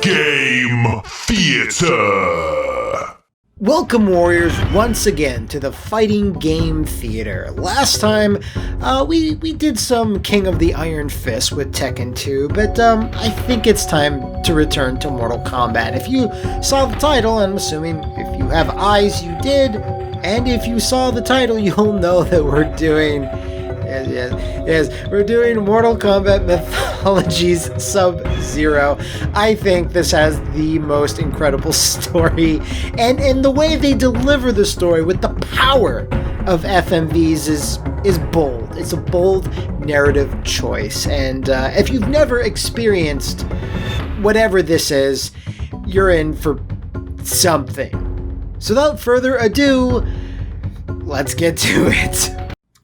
Game Theater. Welcome, Warriors, once again to the Fighting Game Theater. Last time, we did some King of the Iron Fist with Tekken 2, but I think it's time to return to Mortal Kombat. If you saw the title, I'm assuming if you have eyes, you did, and if you saw the title, you'll know that we're doing... Yes, we're doing Mortal Kombat Mythologies Sub-Zero. I think this has the most incredible story, and the way they deliver the story with the power of FMVs is bold. It's a bold narrative choice, and if you've never experienced whatever this is, you're in for something. So without further ado, let's get to it.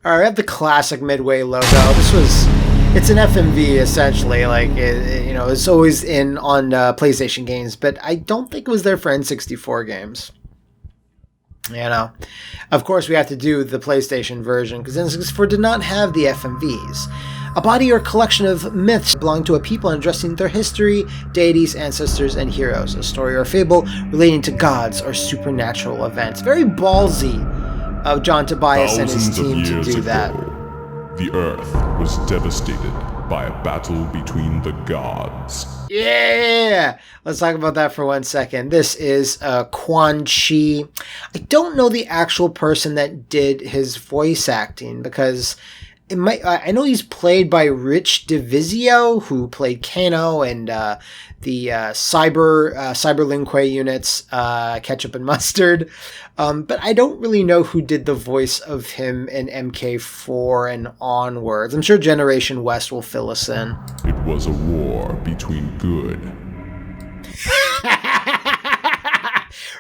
Alright, I have the classic Midway logo. It's an FMV essentially, like, it's always on PlayStation games, but I don't think it was there for N64 games. Of course we have to do the PlayStation version, because N64 did not have the FMVs. A body or collection of myths belong to a people and addressing their history, deities, ancestors, and heroes. A story or fable relating to gods or supernatural events. Very ballsy of John Tobias and his team to do that. The Earth was devastated by a battle between the gods. Yeah! Let's talk about that for 1 second. This is Quan Chi. I don't know the actual person that did his voice acting, because I know he's played by Rich DeVizio, who played Kano and the Cyber Lin Kuei units, Ketchup and Mustard. But I don't really know who did the voice of him in MK4 and onwards. I'm sure Generation West will fill us in. It was a war between good.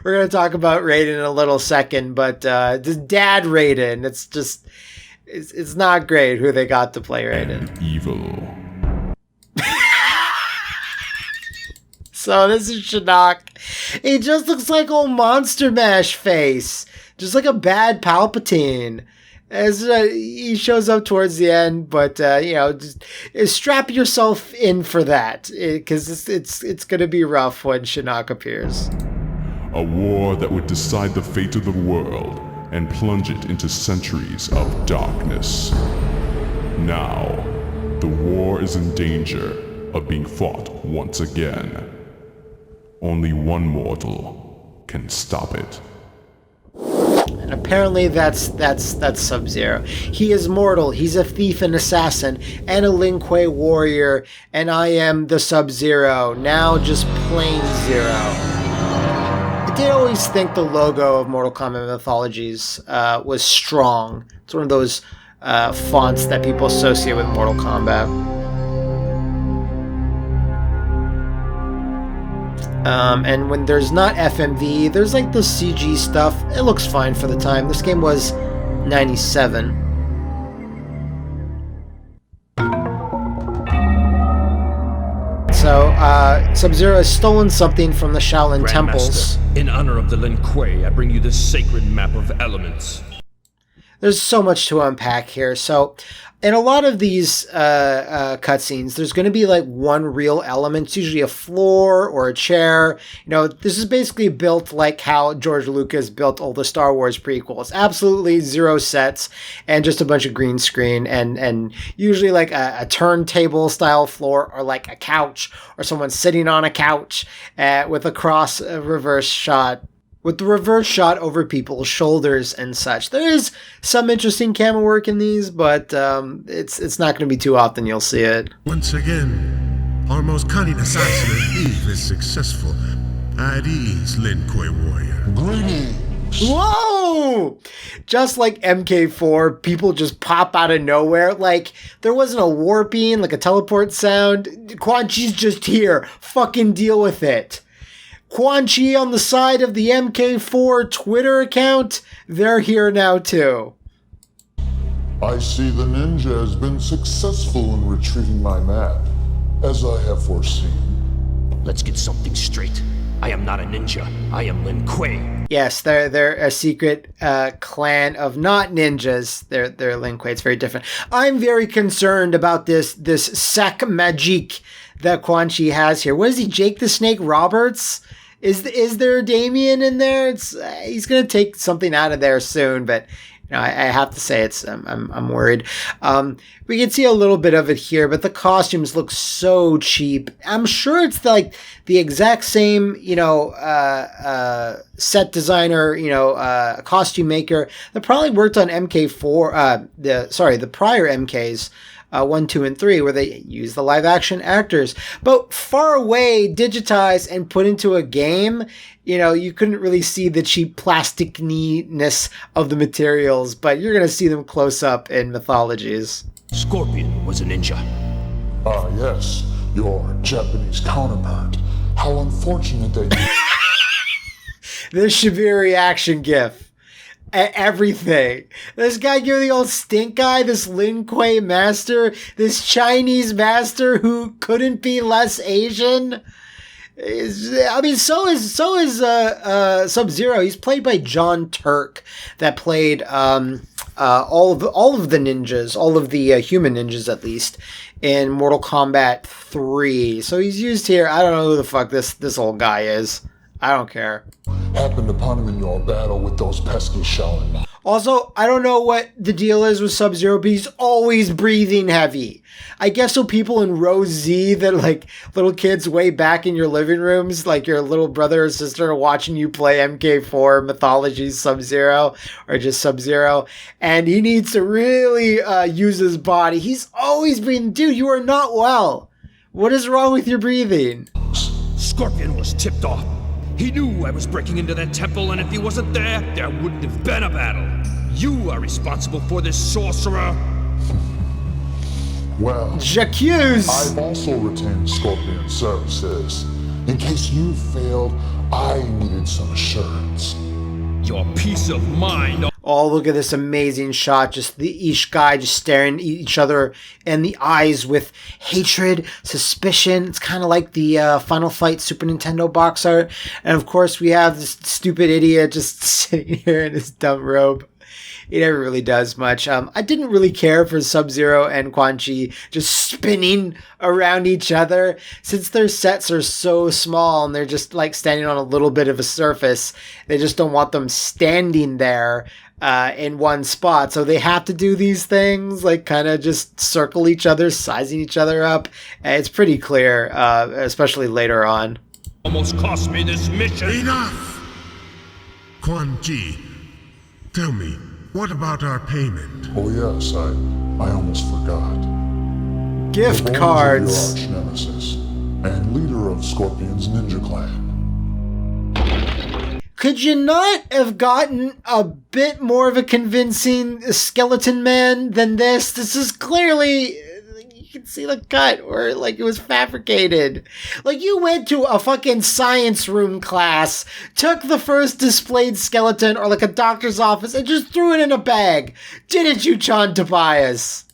We're going to talk about Raiden in a little second, but the dad Raiden, it's not great who they got to play Raiden. And evil. So this is Shinnok. He just looks like old Monster Mash face. Just like a bad Palpatine. As he shows up towards the end, but just strap yourself in for that, because it's going to be rough when Shinnok appears. A war that would decide the fate of the world and plunge it into centuries of darkness. Now, the war is in danger of being fought once again. Only one mortal can stop it. And apparently that's Sub-Zero. He is mortal, he's a thief and assassin, and a Lin Kuei warrior, and I am the Sub-Zero, now just plain Zero. I did always think the logo of Mortal Kombat Mythologies was strong. It's one of those fonts that people associate with Mortal Kombat. And when there's not FMV, there's like the CG stuff. It looks fine for the time. This game was 97. So, Sub-Zero has stolen something from the Shaolin temples. In honor of the Lin Kuei, I bring you this sacred map of elements. There's so much to unpack here. So, in a lot of these cutscenes, there's going to be like one real element. It's usually a floor or a chair. This is basically built like how George Lucas built all the Star Wars prequels. Absolutely zero sets and just a bunch of green screen and usually like a turntable style floor or like a couch or someone sitting on a couch with a cross reverse shot. With the reverse shot over people's shoulders and such. There is some interesting camera work in these, but it's not going to be too often you'll see it. Once again, our most cunning assassin Eve is successful. At ease, Lin Kuei warrior. Whoa! Just like MK4, people just pop out of nowhere. Like, there wasn't a warping, like a teleport sound. Quan Chi's just here. Fucking deal with it. Quan Chi on the side of the MK4 Twitter account, they're here now too. I see the ninja has been successful in retrieving my map, as I have foreseen. Let's get something straight. I am not a ninja. I am Lin Kuei. Yes, they're a secret clan of not ninjas. They're Lin Kuei. It's very different. I'm very concerned about this sac magique that Quan Chi has here. What is he, Jake the Snake Roberts? Is there Damien in there? He's gonna take something out of there soon, but I have to say I'm worried. We can see a little bit of it here, but the costumes look so cheap. I'm sure it's like the exact same, set designer, costume maker that probably worked on MK4, the prior MKs. 1, 2, and 3, where they use the live action actors, but far away, digitized and put into a game. You couldn't really see the cheap plastic-ness of the materials, but you're gonna see them close up in Mythologies. Scorpion was a ninja. Ah, yes, your Japanese counterpart. How unfortunate that you... This Shibiri action gif. Everything. This guy giving the old stink eye, this Lin Kuei master, this Chinese master who couldn't be less Asian. So is Sub-Zero. He's played by John Turk, that played all of the ninjas, all of the human ninjas at least, in Mortal Kombat 3. So he's used here. I don't know who the fuck this old guy is. I don't care. happened upon him in your battle with those pesky Shaolin. Also, I don't know what the deal is with Sub-Zero, but he's always breathing heavy. I guess so people in row Z that like little kids way back in your living rooms, like your little brother or sister watching you play MK4 Mythologies Sub-Zero or just Sub-Zero, and he needs to really use his body. He's always breathing. Dude, you are not well. What is wrong with your breathing? Scorpion was tipped off. He knew I was breaking into that temple, and if he wasn't there, there wouldn't have been a battle. You are responsible for this, sorcerer. Well, J'accuse! I've also retained Scorpion services. In case you failed, I needed some assurance. Your peace of mind. Oh, look at this amazing shot. Just each guy just staring each other in the eyes with hatred, suspicion. It's kind of like the Final Fight Super Nintendo box art. And of course, we have this stupid idiot just sitting here in his dumb robe. He never really does much. I didn't really care for Sub-Zero and Quan Chi just spinning around each other, since their sets are so small and they're just like standing on a little bit of a surface. They just don't want them standing there in one spot. So they have to do these things, like kind of just circle each other, sizing each other up. It's pretty clear, especially later on. Almost cost me this mission. Enough! Quan Chi, tell me, what about our payment? Oh yes, I almost forgot. Gift The bones cards. of your arch nemesis and leader of Scorpion's ninja clan. Could you not have gotten a bit more of a convincing skeleton man than this? This is clearly, you can see the cut, or like it was fabricated. Like you went to a fucking science room class, took the first displayed skeleton or like a doctor's office and just threw it in a bag. Didn't you, John Tobias?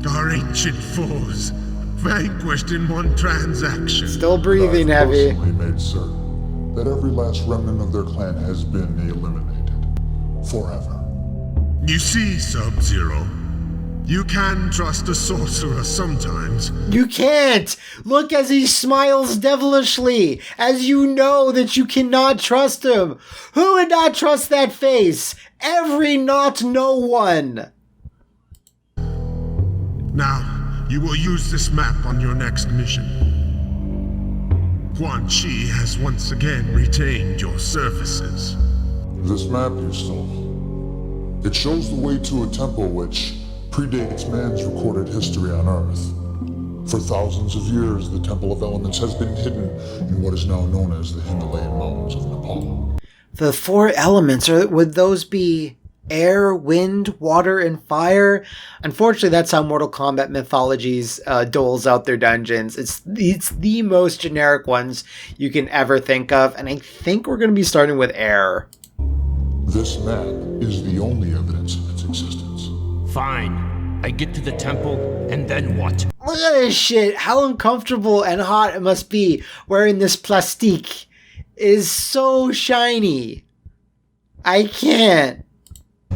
Our ancient foes, vanquished in one transaction. Still breathing I've heavy. personally made certain that every last remnant of their clan has been eliminated. Forever. You see, Sub-Zero, you can trust a sorcerer sometimes. You can't! Look as he smiles devilishly, as you know that you cannot trust him. Who would not trust that face? Every not no one. Now, you will use this map on your next mission. Quan Chi has once again retained your services. This map you stole. It shows the way to a temple which predates man's recorded history on Earth. For thousands of years, the Temple of Elements has been hidden in what is now known as the Himalayan Mountains of Nepal. The four elements, would those be air, wind, water, and fire? Unfortunately, that's how Mortal Kombat Mythologies doles out their dungeons. It's the most generic ones you can ever think of, and I think we're going to be starting with air. This map is the only evidence of its existence. Fine. I get to the temple, and then what? Look at this shit. How uncomfortable and hot it must be wearing this plastique. It is so shiny. I can't.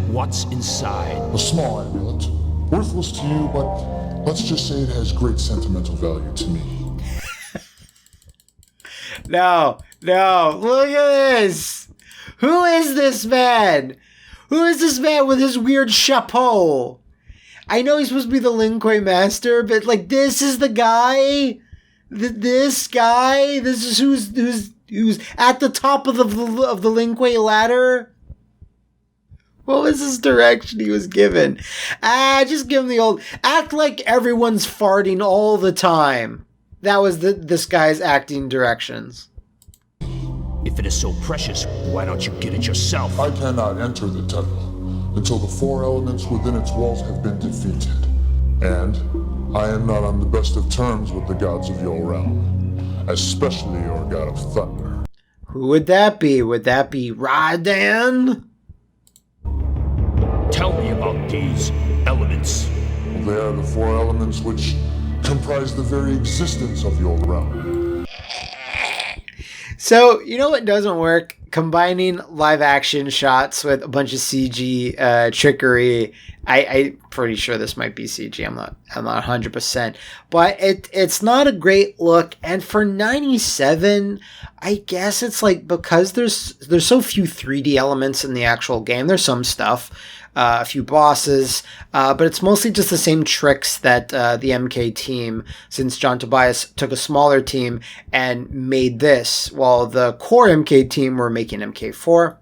What's inside? A small amulet. Worthless to you, but let's just say it has great sentimental value to me. No, look at this. Who is this man? Who is this man with his weird chapeau? I know he's supposed to be the Lin Kuei master, but like this is the guy. This guy. This is who's at the top of the Lin Kuei ladder. What was his direction he was given? Just give him the old act like everyone's farting all the time. That was this guy's acting directions. If it is so precious, why don't you get it yourself? I cannot enter the temple until the 4 elements within its walls have been defeated. And I am not on the best of terms with the gods of your realm, especially your god of thunder. Who would that be? Would that be Raiden? Tell me about these elements. They are the 4 elements which comprise the very existence of your realm. So, you know what doesn't work? Combining live action shots with a bunch of CG trickery. I'm pretty sure this might be CG. I'm not 100%. But it's not a great look. And for 97, I guess it's like because there's so few 3D elements in the actual game. There's some stuff. A few bosses, but it's mostly just the same tricks that the MK team, since John Tobias took a smaller team and made this, while the core MK team were making MK4.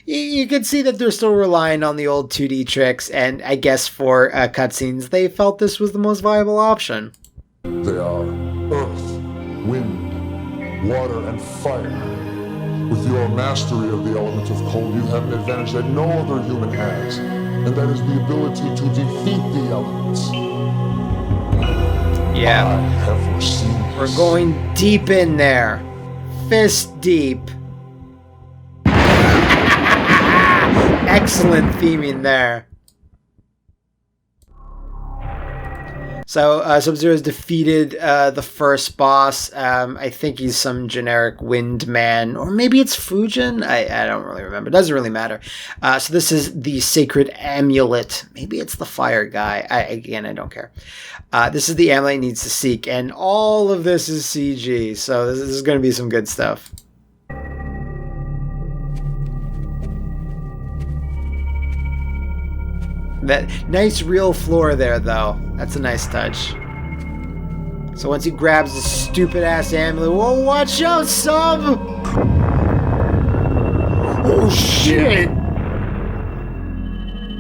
You can see that they're still relying on the old 2D tricks, and I guess for cutscenes, they felt this was the most viable option. They are earth, wind, water, and fire. With your mastery of the element of cold, you have an advantage that no other human has, and that is the ability to defeat the elements. Yeah. I have foreseen this. We're going deep in there. Fist deep. Excellent theming there. So Sub-Zero's defeated the first boss. I think he's some generic wind man, or maybe it's Fujin. I don't really remember. It doesn't really matter. So this is the sacred amulet. Maybe it's the fire guy. I don't care. This is the amulet he needs to seek, and all of this is CG. So this is going to be some good stuff. That nice real floor there, though. That's a nice touch. So once he grabs the stupid ass amulet, whoa! Watch out, Sub! Oh shit!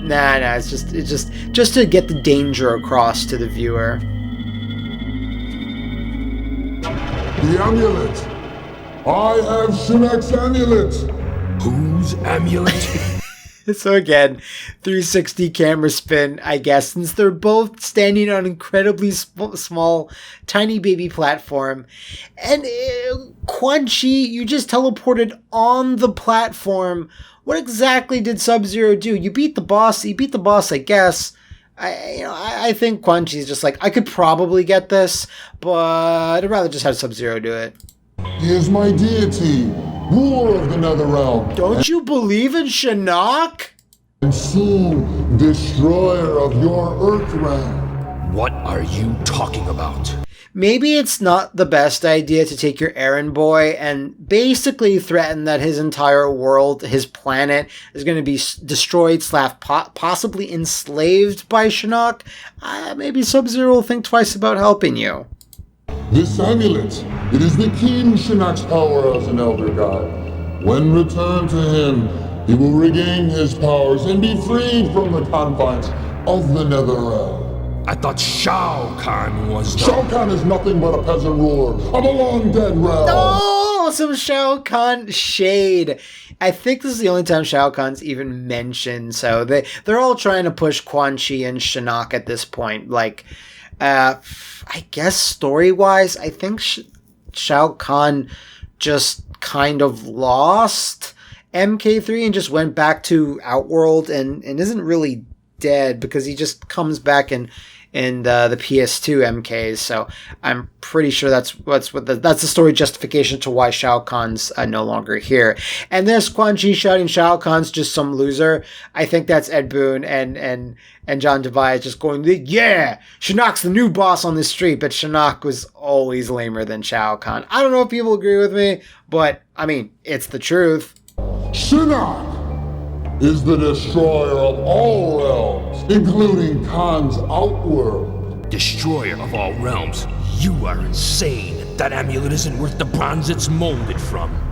Nah, it's just to get the danger across to the viewer. The amulet! I have Shinnok's amulet! Whose amulet? So again, 360 camera spin, I guess, since they're both standing on incredibly small, tiny baby platform. And Quan Chi, you just teleported on the platform. What exactly did Sub-Zero do? You beat the boss, I guess. I think Quan Chi's just like, I could probably get this, but I'd rather just have Sub-Zero do it. He is my deity, ruler of the Netherrealm. Don't you believe in Shinnok? And soon, destroyer of your Earthrealm. What are you talking about? Maybe it's not the best idea to take your errand boy and basically threaten that his entire world, his planet, is going to be destroyed / possibly enslaved by Shinnok. Maybe Sub-Zero will think twice about helping you. This amulet, it is the key to Shinnok's power as an elder god. When returned to him, he will regain his powers and be freed from the confines of the Netherrealm. I thought Shao Kahn was the... Shao Kahn is nothing but a peasant ruler of a long-dead realm. Oh, some Shao Kahn shade. I think this is the only time Shao Kahn's even mentioned, so they're all trying to push Quan Chi and Shinnok at this point. Like, I guess story-wise, I think Shao Kahn just kind of lost MK3 and just went back to Outworld and isn't really dead because he just comes back in in the PS2 MKs. So I'm pretty sure that's the story justification to why Shao Kahn's no longer here. And there's Quan Chi shouting Shao Kahn's just some loser. I think that's Ed Boon and John Tobias just going, yeah, Shinnok's the new boss on the street, but Shinnok was always lamer than Shao Kahn. I don't know if people agree with me, but I mean, it's the truth. Shinnok is the destroyer of all realms, including Khan's outworld. Destroyer of all realms? You are insane. That amulet isn't worth the bronze it's molded from.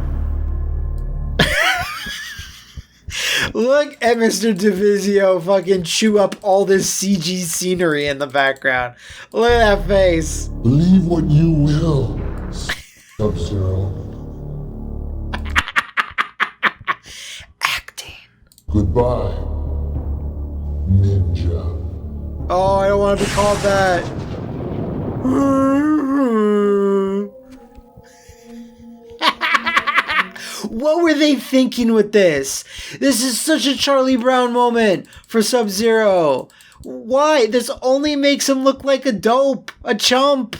Look at Mr. Divisio fucking chew up all this CG scenery in the background. Look at that face. Believe what you will, Sub-Zero. Acting. Goodbye, Ninja. Oh, I don't want to be called that. What were they thinking with this? This is such a Charlie Brown moment for Sub-Zero. Why? This only makes him look like a dope, a chump.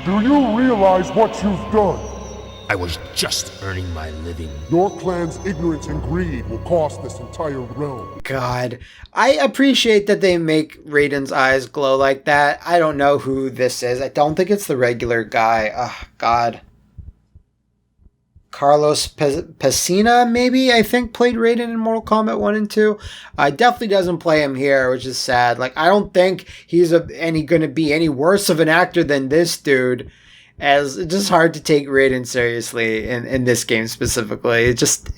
Do you realize what you've done? I was just earning my living. Your clan's ignorance and greed will cost this entire realm. God, I appreciate that they make Raiden's eyes glow like that. I don't know who this is. I don't think it's the regular guy. Oh, God. Carlos Pesina, maybe, I think, played Raiden in Mortal Kombat 1 and 2. Definitely doesn't play him here, which is sad. Like, I don't think he's going to be any worse of an actor than this dude. As it's just hard to take Raiden seriously in this game specifically. It just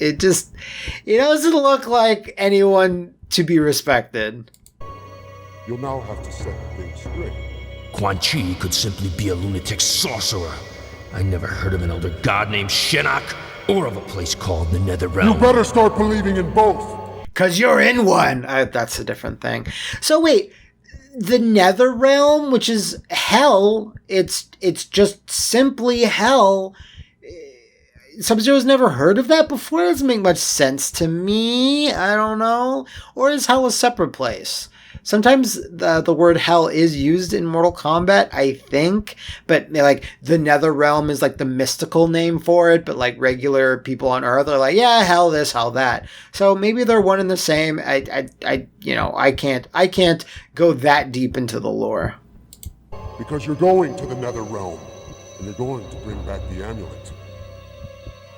doesn't look like anyone to be respected. You'll now have to set things straight. Quan Chi could simply be a lunatic sorcerer. I never heard of an elder god named Shinnok, or of a place called the Netherrealm. You better start believing in both. 'Cause you're in one! That's a different thing. So wait, the Netherrealm, which is hell, it's just simply hell. Sub-Zero's never heard of that before? It doesn't make much sense to me. I don't know. Or is hell a separate place? Sometimes the word hell is used in Mortal Kombat, I think, but like the Netherrealm is like the mystical name for it, but like regular people on Earth are like, yeah, hell this, hell that. So maybe they're one and the same. I can't go that deep into the lore. Because you're going to the Netherrealm, and you're going to bring back the amulet.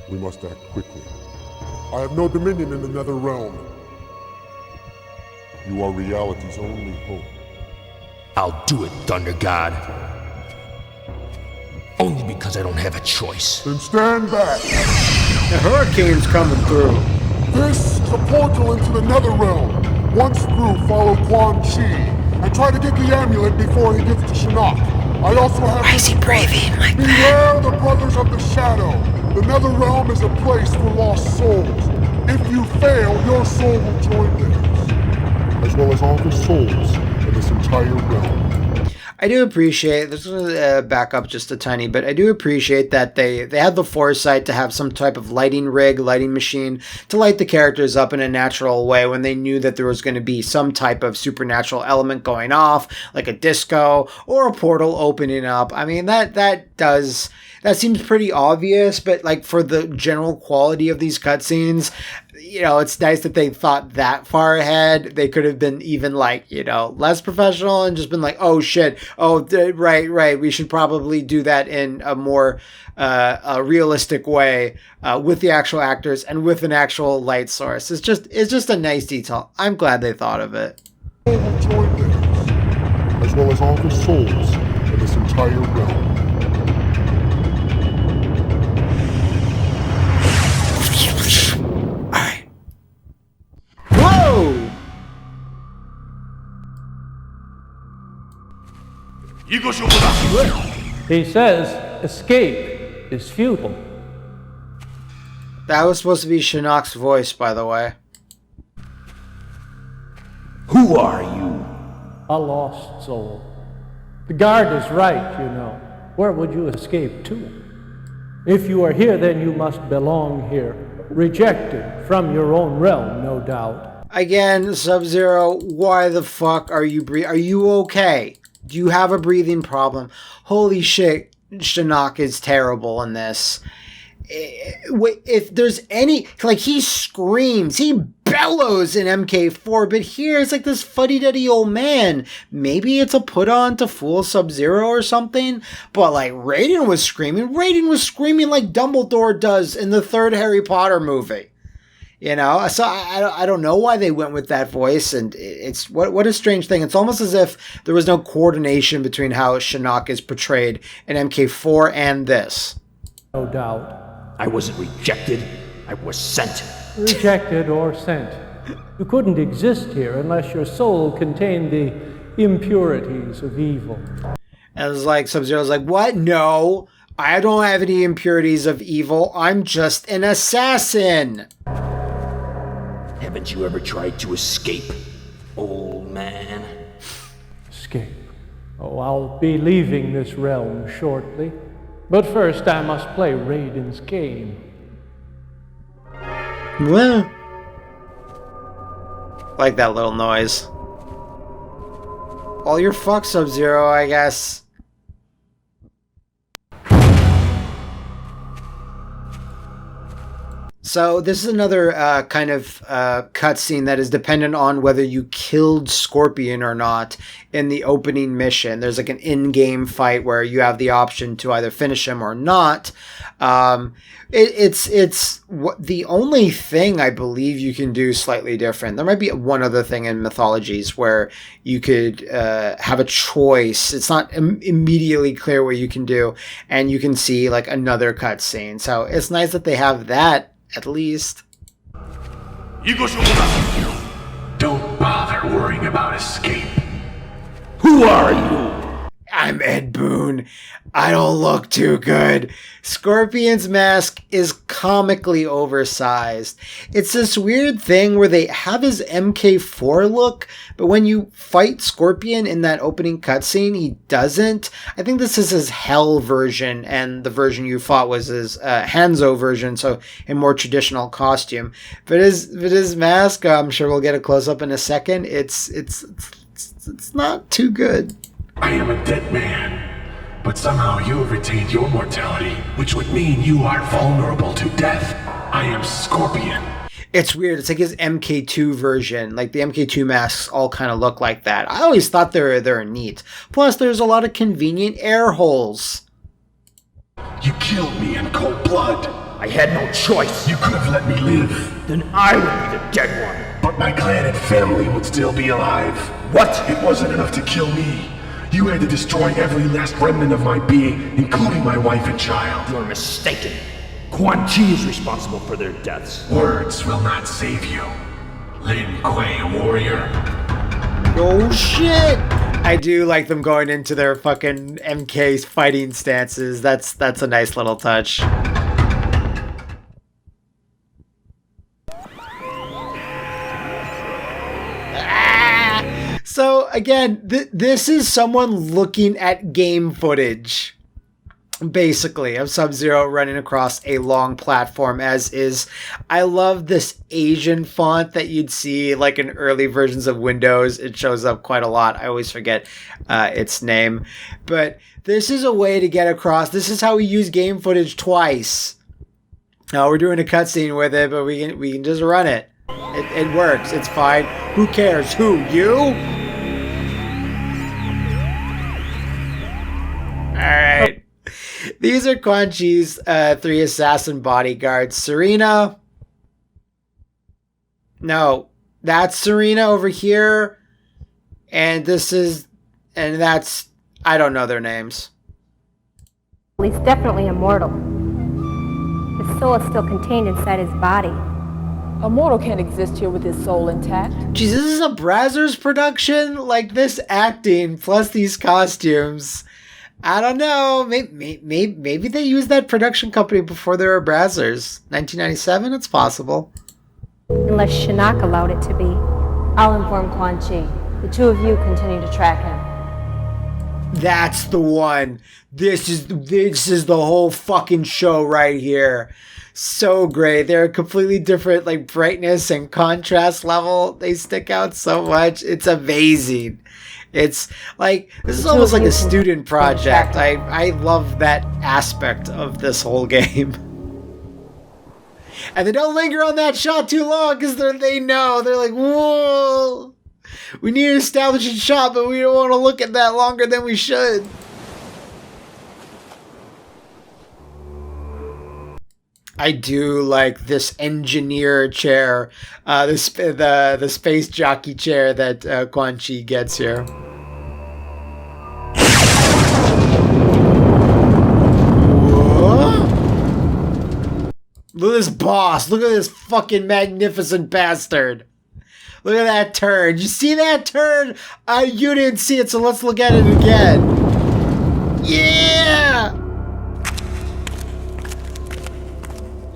We must act quickly. I have no dominion in the Netherrealm. You are reality's only hope. I'll do it, Thunder God. Only because I don't have a choice. Then stand back. The hurricane's coming through. This is a portal into the Netherrealm. Once through, follow Quan Chi, and try to get the amulet before he gets to Shinnok. I also have... Why is he breathing like that? Beware the Brothers of the Shadow. The Netherrealm is a place for lost souls. If you fail, your soul will join theirs, as well as all the souls in this entire realm. I do appreciate, this is going to back up just a tiny bit, I do appreciate that they had the foresight to have some type of lighting machine to light the characters up in a natural way when they knew that there was going to be some type of supernatural element going off, like a disco or a portal opening up. I mean, that seems pretty obvious, but like for the general quality of these cutscenes, it's nice that they thought that far ahead. They could have been even like, less professional and just been like, oh shit, right, we should probably do that in a more a realistic way with the actual actors and with an actual light source. It's just a nice detail. I'm glad they thought of it. Join theirs, as well as all the souls in this entire realm. Whoa! He says escape is futile. That was supposed to be Shinnok's voice, by the way. Who are you? A lost soul. The guard is right, Where would you escape to? If you are here, then you must belong here. Rejected from your own realm, no doubt. Again, Sub-Zero, why the fuck are you Are you okay? Do you have a breathing problem? Holy shit, Shinnok is terrible in this. If there's any, like, he screams, he bellows in MK4, but here it's like this fuddy-duddy old man. Maybe it's a put-on to fool Sub-Zero or something, but like Raiden was screaming like Dumbledore does in the third Harry Potter movie. You know, so I don't know why they went with that voice, and it's what a strange thing. It's almost as if there was no coordination between how Shinnok is portrayed in MK4 and this. No doubt. I wasn't rejected, I was sent. Rejected or sent. You couldn't exist here unless your soul contained the impurities of evil. And it was like, Sub-Zero's like, what? No, I don't have any impurities of evil. I'm just an assassin. Haven't you ever tried to escape, old man? Escape. Oh, I'll be leaving this realm shortly. But first I must play Raiden's game. Well, like that little noise. All your fuck, Sub-Zero, I guess. So this is another kind of cutscene that is dependent on whether you killed Scorpion or not in the opening mission. There's like an in-game fight where you have the option to either finish him or not. It's the only thing I believe you can do slightly different. There might be one other thing in Mythologies where you could have a choice. It's not immediately clear what you can do, and you can see like another cutscene. So it's nice that they have that. At least. Don't bother worrying about escape. Who are you? I'm Ed Boon. I don't look too good. Scorpion's mask is comically oversized. It's this weird thing where they have his MK4 look, but when you fight Scorpion in that opening cutscene, he doesn't. I think this is his Hell version, and the version you fought was his Hanzo version, so a more traditional costume. But his mask, I'm sure we'll get a close-up in a second, it's not too good. I am a dead man, but somehow you have retained your mortality, which would mean you are vulnerable to death. I am Scorpion. It's weird. It's like his MK2 version. Like the MK2 masks all kind of look like that. I always thought they're neat. Plus, there's a lot of convenient air holes. You killed me in cold blood. I had no choice. You could have let me live. Then I would be the dead one. But my clan and family would still be alive. What? It wasn't enough to kill me. You had to destroy every last remnant of my being, including my wife and child. You're mistaken. Quan Chi is responsible for their deaths. Words will not save you. Lin Kuei, warrior. Oh shit! I do like them going into their fucking MK fighting stances. That's a nice little touch. So again, this is someone looking at game footage, basically, of Sub-Zero running across a long platform, as is. I love this Asian font that you'd see like in early versions of Windows. It shows up quite a lot. I always forget its name. But this is a way to get across. This is how we use game footage twice. Now we're doing a cutscene with it, but we can just run it. It works. It's fine. Who cares? Who? You? Alright. These are Quan Chi's 3 assassin bodyguards. Serena. No. That's Serena over here. And that's... I don't know their names. He's definitely immortal. His soul is still contained inside his body. A mortal can't exist here with his soul intact. Jeez, this is a Brazzers production? Like, this acting plus these costumes. I don't know. Maybe they used that production company before there were Brazzers. 1997? It's possible. Unless Shinnok allowed it to be. I'll inform Quan Chi. The two of you continue to track him. That's the one. This is the whole fucking show right here. So great. They're a completely different like brightness and contrast level. They stick out so much. It's amazing. It's like this is almost like a student project. I love that aspect of this whole game. And they don't linger on that shot too long because they know. They're like, whoa. We need to establish a shot, but we don't want to look at that longer than we should. I do like this engineer chair, the space jockey chair that Quan Chi gets here. Whoa. Look at this boss. Look at this fucking magnificent bastard. Look at that turn. You see that turn? You didn't see it, so let's look at it again. Yeah!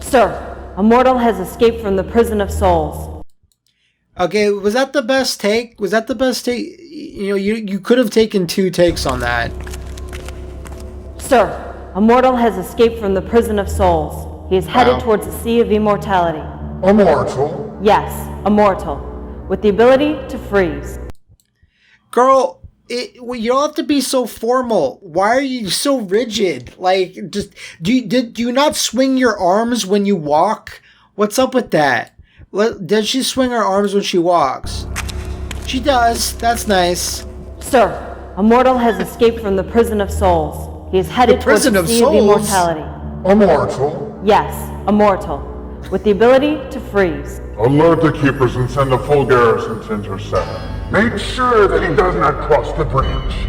Sir, a mortal has escaped from the prison of souls. Okay, was that the best take? Was that the best take? You know, you could have taken 2 takes on that. Sir, a mortal has escaped from the prison of souls. He is headed towards the sea of immortality. Immortal? Yes, immortal. With the ability to freeze. Girl, you don't have to be so formal. Why are you so rigid? Like, just do you not swing your arms when you walk? What's up with that? Does she swing her arms when she walks? She does. That's nice. Sir, a mortal has escaped from the prison of souls. He is headed towards the sea of immortality. Immortal? Yes, immortal. With the ability to freeze. Alert the keepers and send a full garrison to intercept. Make sure that he does not cross the bridge.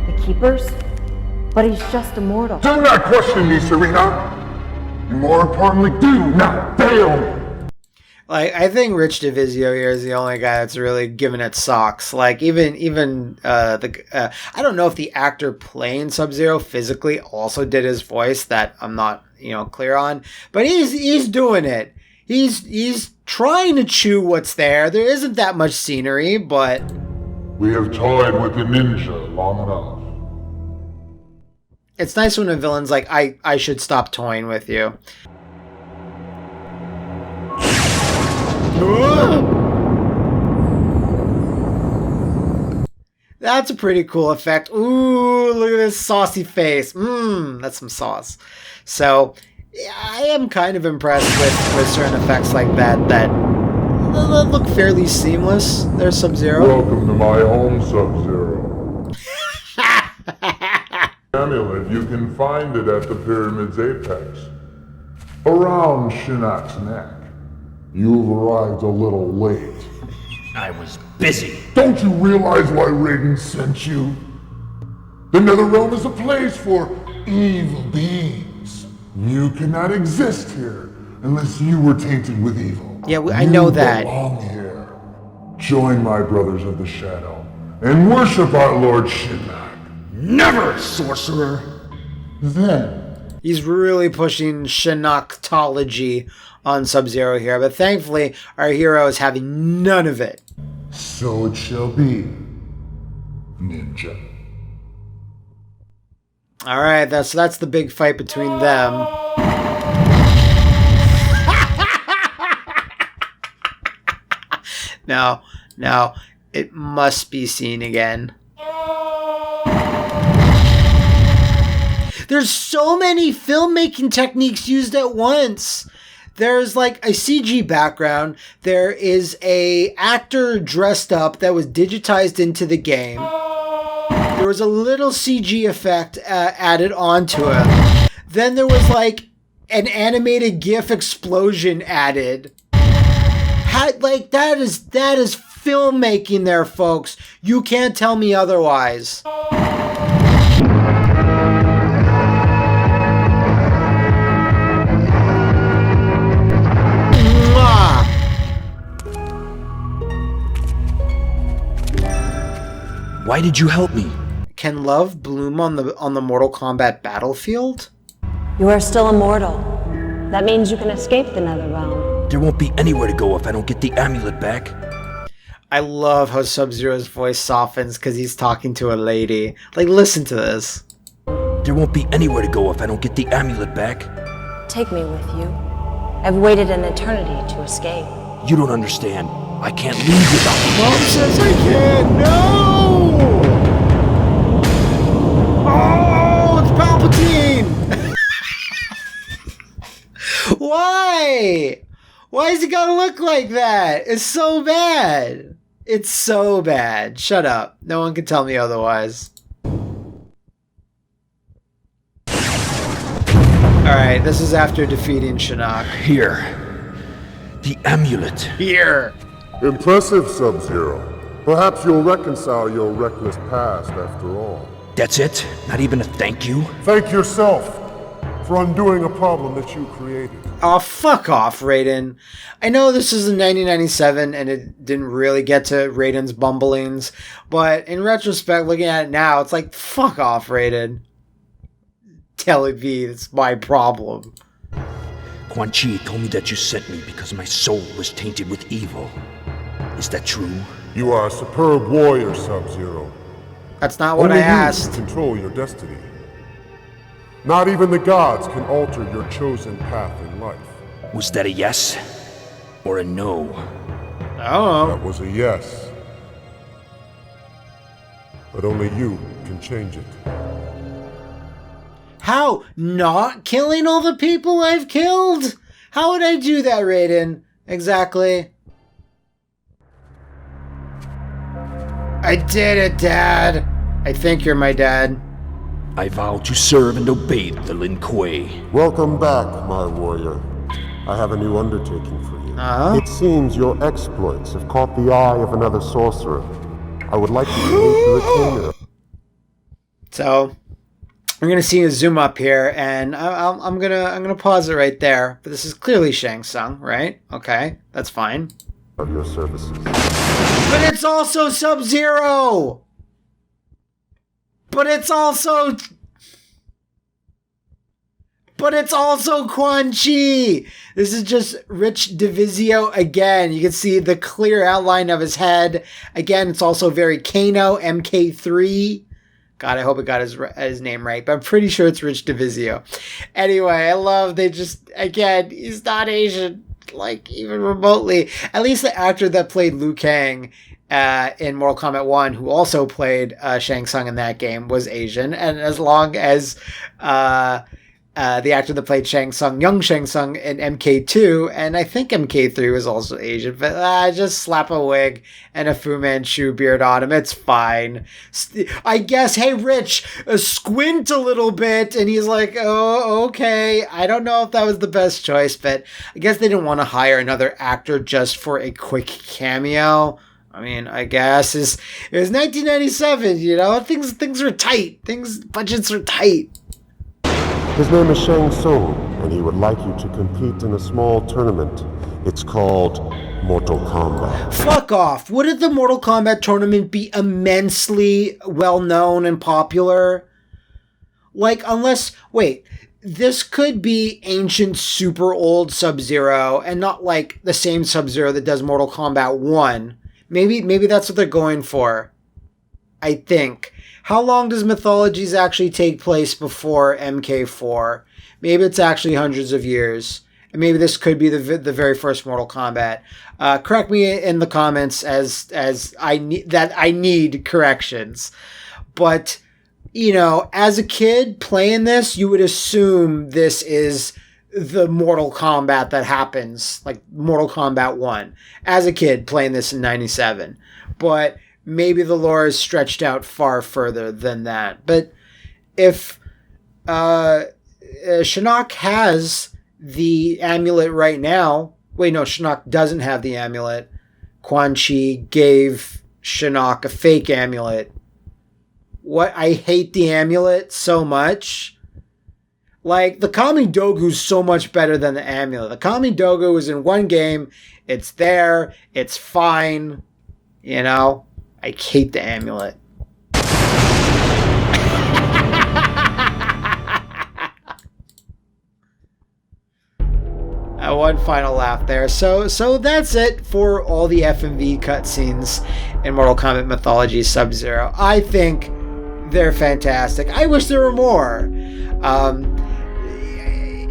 The keepers? But he's just immortal. Do not question me, Serena. And more importantly, do not fail me. Like, I think Rich DeVizio here is the only guy that's really giving it socks. Like, even I don't know if the actor playing Sub-Zero physically also did his voice. That I'm not, clear on. But he's doing it. He's trying to chew what's there. There isn't that much scenery, but we have toyed with the ninja long enough. It's nice when a villain's like, I should stop toying with you. That's a pretty cool effect. Ooh, look at this saucy face. That's some sauce. So, I am kind of impressed with certain effects like that look fairly seamless. There's Sub-Zero. Welcome to my home, Sub-Zero. Amulet, you can find it at the pyramid's apex, around Shinnok's neck. You've arrived a little late. I was busy. Don't you realize why Raiden sent you? The Netherrealm is a place for evil beings. You cannot exist here unless you were tainted with evil. Yeah, I know that. You belong here. Join my brothers of the Shadow and worship our Lord Shinnok. Never, sorcerer! Then he's really pushing Shinnoctology on Sub-Zero here, but thankfully our hero is having none of it. So it shall be, ninja. Alright, that's the big fight between them. Now, it must be seen again. There's so many filmmaking techniques used at once. There's like a CG background. There is a actor dressed up that was digitized into the game. There was a little CG effect added onto it. Then there was like an animated GIF explosion added. That is filmmaking there, folks. You can't tell me otherwise. Why did you help me? Can love bloom on the Mortal Kombat battlefield? You are still immortal. That means you can escape the Netherrealm. There won't be anywhere to go if I don't get the amulet back. I love how Sub-Zero's voice softens because he's talking to a lady. Like, listen to this. There won't be anywhere to go if I don't get the amulet back. Take me with you. I've waited an eternity to escape. You don't understand. I can't leave without you. Mom says I can't. No! Oh, it's Palpatine! Why? Why does he gotta look like that? It's so bad. It's so bad. Shut up. No one can tell me otherwise. Alright, this is after defeating Shinnok. Here. The amulet. Here. Impressive, Sub-Zero. Perhaps you'll reconcile your reckless past after all. That's it? Not even a thank you? Thank yourself for undoing a problem that you created. Oh, fuck off, Raiden. I know this is in 1997 and it didn't really get to Raiden's bumblings, but in retrospect, looking at it now, it's like, fuck off, Raiden. Telling me it's my problem. Quan Chi told me that you sent me because my soul was tainted with evil. Is that true? You are a superb warrior, Sub-Zero. That's not what Only I asked. You can control your destiny. Not even the gods can alter your chosen path in life. Was that a yes? Or a no? Oh. That was a yes. But only you can change it. How? Not killing all the people I've killed? How would I do that, Raiden? Exactly. I did it, Dad. I think you're my dad. I vow to serve and obey the Lin Kuei. Welcome back, my warrior. I have a new undertaking for you. It seems your exploits have caught the eye of another sorcerer. I would like you to meet the retainer. So, I'm gonna see a zoom up here, and I'm gonna pause it right there. But this is clearly Shang Tsung, right? Okay, that's fine. Of your services. But it's also Sub-Zero. But it's also Quan Chi. This is just Rich Divizio again. You can see the clear outline of his head. Again, it's also very Kano, MK3. God, I hope it got his name right, but I'm pretty sure it's Rich Divizio. Anyway, I love they just, again, he's not Asian, like, even remotely. At least the actor that played Liu Kang in Mortal Kombat 1, who also played Shang Tsung in that game, was Asian. And as long as the actor that played Shang Tsung, young Shang Tsung in MK2, and I think MK3 was also Asian, but just slap a wig and a Fu Manchu beard on him. It's fine. I guess, hey, Rich, squint a little bit, and he's like, oh, okay. I don't know if that was the best choice, but I guess they didn't want to hire another actor just for a quick cameo. I mean, I guess it was 1997, you know, things are tight. Budgets are tight. His name is Shang Tsung, and he would like you to compete in a small tournament. It's called Mortal Kombat. Fuck off. Wouldn't the Mortal Kombat tournament be immensely well-known and popular? Like, wait, this could be ancient, super old Sub-Zero, and not like the same Sub-Zero that does Mortal Kombat 1. Maybe that's what they're going for. I think. How long does Mythologies actually take place before MK4? Maybe it's actually hundreds of years. And maybe this could be the very first Mortal Kombat. Correct me in the comments as I need corrections. But, you know, as a kid playing this, you would assume this is the Mortal Kombat that happens, like Mortal Kombat 1. As a kid playing this in 97. But maybe the lore is stretched out far further than that. But if Shinnok has the amulet right now... Wait, no, Shinnok doesn't have the amulet. Quan Chi gave Shinnok a fake amulet. What? I hate the amulet so much. Like, the Kami Dogu is so much better than the amulet. The Kami Dogu is in one game. It's there. It's fine. You know? I hate the amulet. One final laugh there. So that's it for all the FMV cutscenes in Mortal Kombat Mythologies Sub-Zero. I think they're fantastic. I wish there were more.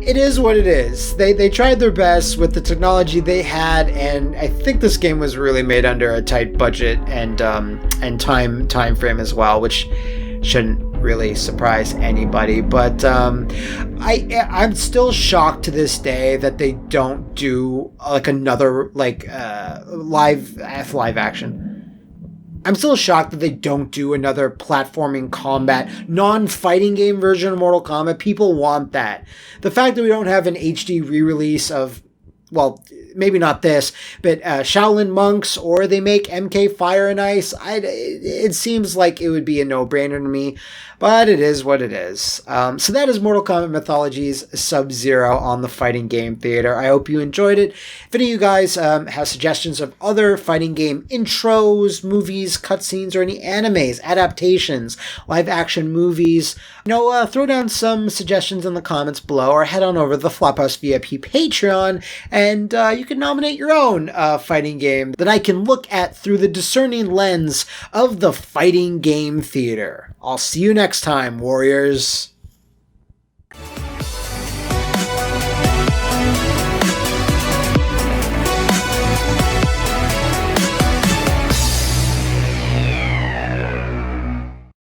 It is what it is. They tried their best with the technology they had, and I think this game was really made under a tight budget and time frame as well, which shouldn't really surprise anybody. But I'm still shocked to this day that they don't do like another live action. I'm still shocked that they don't do another platforming combat, non-fighting game version of Mortal Kombat. People want that. The fact that we don't have an HD re-release of, well, maybe not this, but Shaolin Monks, or they make MK Fire and Ice, it seems like it would be a no-brainer to me, but it is what it is. So that is Mortal Kombat Mythologies Sub-Zero on the Fighting Game Theater. I hope you enjoyed it. If any of you guys have suggestions of other fighting game intros, movies, cutscenes, or any animes, adaptations, live-action movies, throw down some suggestions in the comments below, or head on over to the Flophouse VIP Patreon, and you can nominate your own fighting game that I can look at through the discerning lens of the Fighting Game Theater. I'll see you next time, warriors.